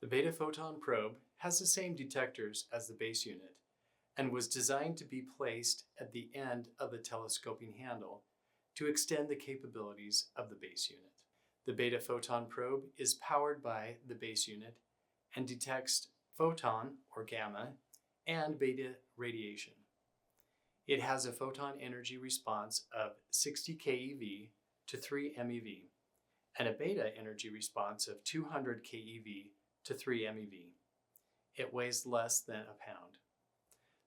The Beta-Photon Probe has the same detectors as the base unit and was designed to be placed at the end of the telescoping handle to extend the capabilities of the base unit. The Beta-Photon Probe is powered by the base unit and detects photon or gamma and beta radiation. It has a photon energy response of 60 keV to 3 MeV and a beta energy response of 200 keV to 3 MeV. It weighs less than a pound.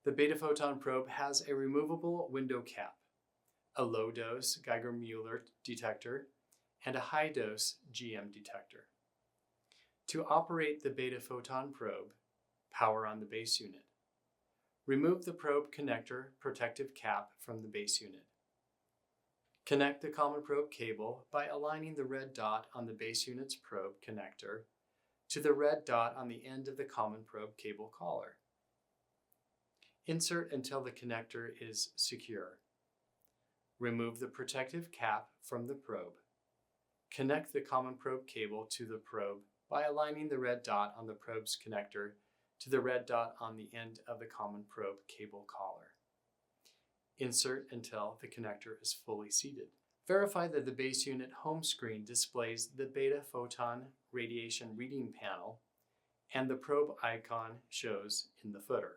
The Beta-Photon Probe has a removable window cap, a low-dose Geiger-Müller detector, and a high-dose GM detector. To operate the Beta-Photon Probe, power on the base unit. Remove the probe connector protective cap from the base unit. Connect the common probe cable by aligning the red dot on the base unit's probe connector to the red dot on the end of the common probe cable collar. Insert until the connector is secure. Remove the protective cap from the probe. Connect the common probe cable to the probe by aligning the red dot on the probe's connector to the red dot on the end of the common probe cable collar. Insert until the connector is fully seated. Verify that the base unit home screen displays the beta-photon radiation reading panel and the probe icon shows in the footer.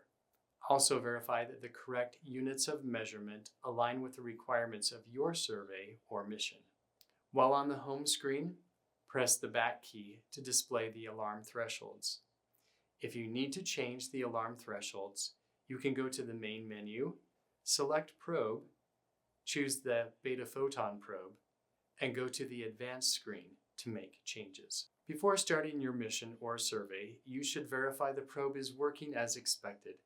Also verify that the correct units of measurement align with the requirements of your survey or mission. While on the home screen, press the back key to display the alarm thresholds. If you need to change the alarm thresholds, you can go to the main menu, select Probe, choose the Beta-Photon Probe, and go to the Advanced screen to make changes. Before starting your mission or survey, you should verify the probe is working as expected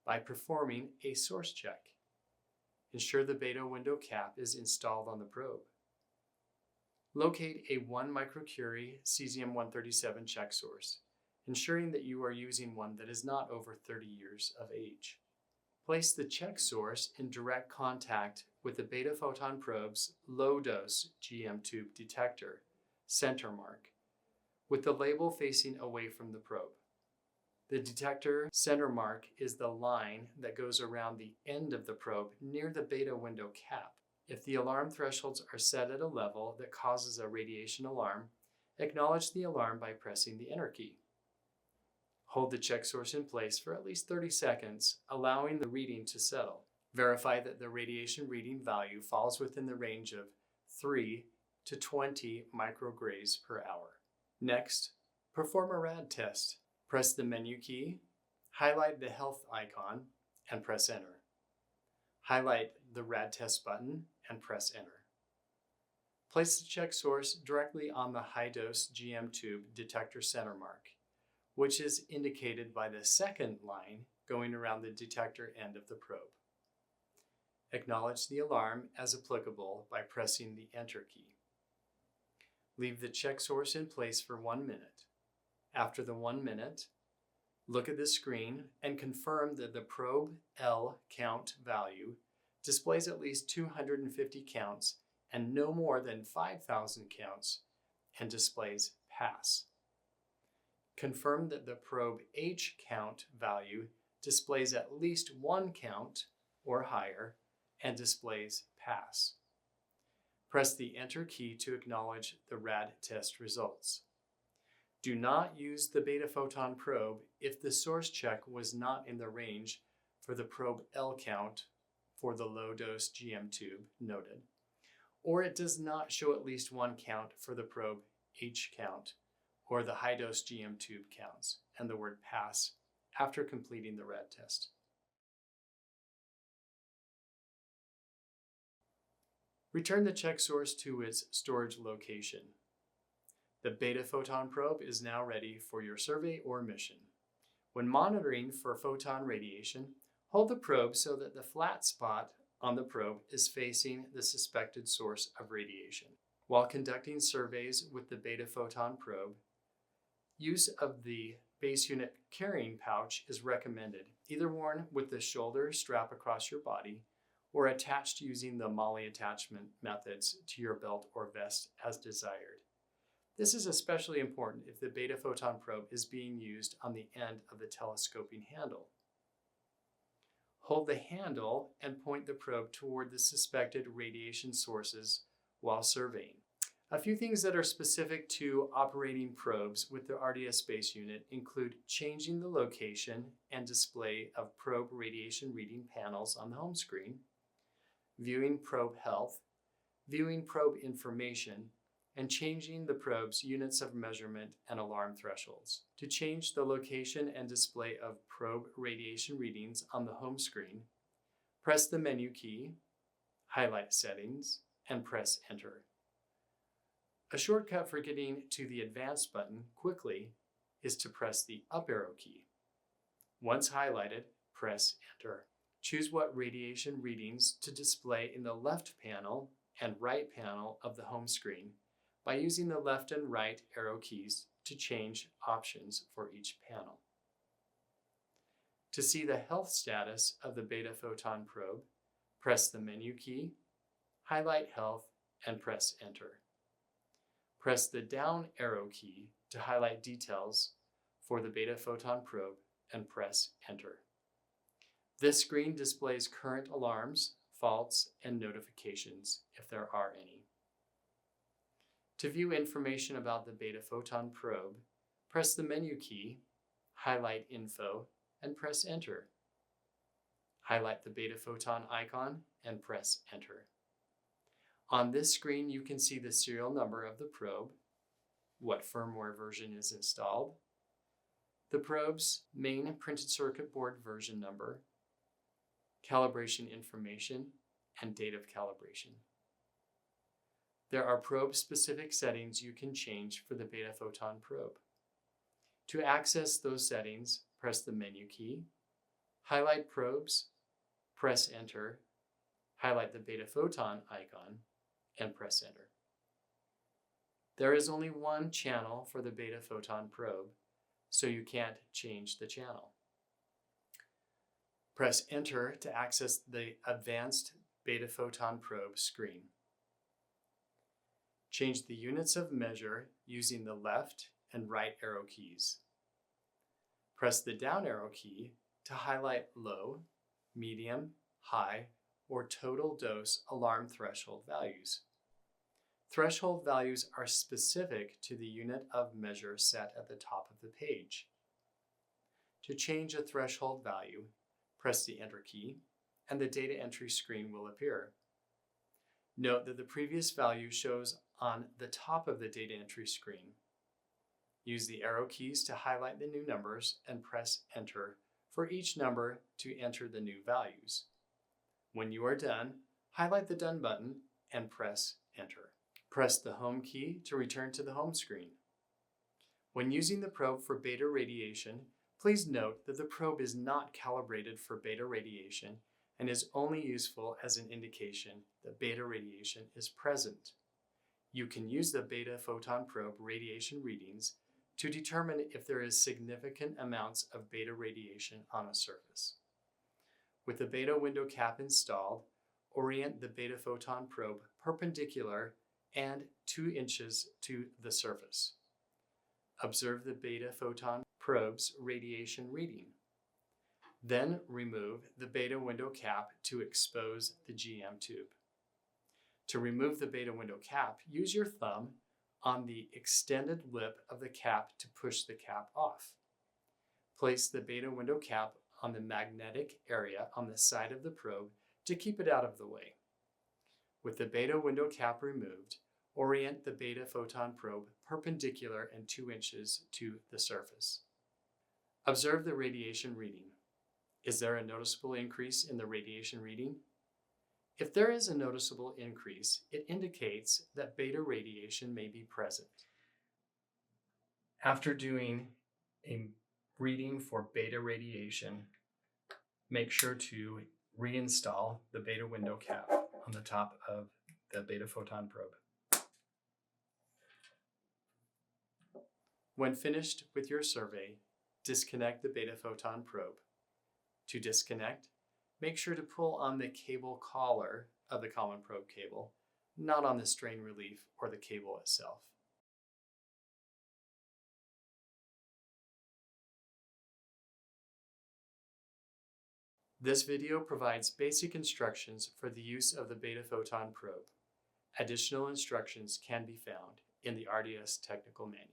by performing a source check. Ensure the beta window cap is installed on the probe. Locate a 1 microcurie cesium-137 check source, ensuring that you are using one that is not over 30 years of age. Place the check source in direct contact with the Beta-Photon Probe's low-dose GM tube detector, center mark, with the label facing away from the probe. The detector center mark is the line that goes around the end of the probe near the beta window cap. If the alarm thresholds are set at a level that causes a radiation alarm, acknowledge the alarm by pressing the Enter key. Hold the check source in place for at least 30 seconds, allowing the reading to settle. Verify that the radiation reading value falls within the range of 3 to 20 micrograys per hour. Next, perform a rad test. Press the menu key, highlight the health icon, and press Enter. Highlight the rad test button and press Enter. Place the check source directly on the high-dose GM tube detector center mark, which is indicated by the second line going around the detector end of the probe. Acknowledge the alarm as applicable by pressing the Enter key. Leave the check source in place for 1 minute. After the 1 minute, look at the screen and confirm that the probe L count value displays at least 250 counts and no more than 5,000 counts and displays pass. Confirm that the probe H count value displays at least 1 count or higher and displays pass. Press the Enter key to acknowledge the rad test results. Do not use the Beta-Photon Probe if the source check was not in the range for the probe L count for the low-dose GM tube noted, or it does not show at least 1 count for the probe H count or the high-dose GM tube counts, and the word pass after completing the rad test. Return the check source to its storage location. The Beta-Photon Probe is now ready for your survey or mission. When monitoring for photon radiation, hold the probe so that the flat spot on the probe is facing the suspected source of radiation. While conducting surveys with the Beta-Photon Probe, use of the base unit carrying pouch is recommended, either worn with the shoulder strap across your body or attached using the MOLLE attachment methods to your belt or vest as desired. This is especially important if the Beta-Photon Probe is being used on the end of the telescoping handle. Hold the handle and point the probe toward the suspected radiation sources while surveying. A few things that are specific to operating probes with the RDS Space Unit include changing the location and display of probe radiation reading panels on the home screen, viewing probe health, viewing probe information, and changing the probe's units of measurement and alarm thresholds. To change the location and display of probe radiation readings on the home screen, press the menu key, highlight Settings, and press Enter. A shortcut for getting to the Advanced button quickly is to press the up arrow key. Once highlighted, press Enter. Choose what radiation readings to display in the left panel and right panel of the home screen by using the left and right arrow keys to change options for each panel. To see the health status of the Beta-Photon Probe, press the menu key, highlight Health, and press Enter. Press the down arrow key to highlight details for the Beta-Photon Probe and press Enter. This screen displays current alarms, faults, and notifications if there are any. To view information about the Beta-Photon Probe, press the menu key, highlight Info, and press Enter. Highlight the Beta-Photon icon and press Enter. On this screen, you can see the serial number of the probe, what firmware version is installed, the probe's main printed circuit board version number, calibration information, and date of calibration. There are probe-specific settings you can change for the Beta-Photon Probe. To access those settings, press the menu key, highlight Probes, press Enter, highlight the Beta-Photon icon, and press Enter. There is only one channel for the Beta-Photon Probe, so you can't change the channel. Press Enter to access the Advanced Beta-Photon Probe screen. Change the units of measure using the left and right arrow keys. Press the down arrow key to highlight low, medium, high, or total dose alarm threshold values. Threshold values are specific to the unit of measure set at the top of the page. To change a threshold value, press the Enter key, and the data entry screen will appear. Note that the previous value shows on the top of the data entry screen. Use the arrow keys to highlight the new numbers and press Enter for each number to enter the new values. When you are done, highlight the Done button and press Enter. Press the Home key to return to the home screen. When using the probe for beta radiation, please note that the probe is not calibrated for beta radiation and is only useful as an indication that beta radiation is present. You can use the Beta-Photon Probe radiation readings to determine if there is significant amounts of beta radiation on a surface. With the beta window cap installed, orient the Beta-Photon Probe perpendicular and 2 inches to the surface. Observe the Beta-Photon Probe's radiation reading. Then remove the beta window cap to expose the GM tube. To remove the beta window cap, use your thumb on the extended lip of the cap to push the cap off. Place the beta window cap on the magnetic area on the side of the probe to keep it out of the way. With the beta window cap removed, orient the Beta-Photon Probe perpendicular and 2 inches to the surface. Observe the radiation reading. Is there a noticeable increase in the radiation reading? If there is a noticeable increase, it indicates that beta radiation may be present. After doing a reading for beta radiation, make sure to reinstall the beta window cap on the top of the Beta-Photon Probe. When finished with your survey, disconnect the Beta-Photon Probe. To disconnect, make sure to pull on the cable collar of the common probe cable, not on the strain relief or the cable itself. This video provides basic instructions for the use of the Beta-Photon Probe. Additional instructions can be found in the RDS Technical Manual.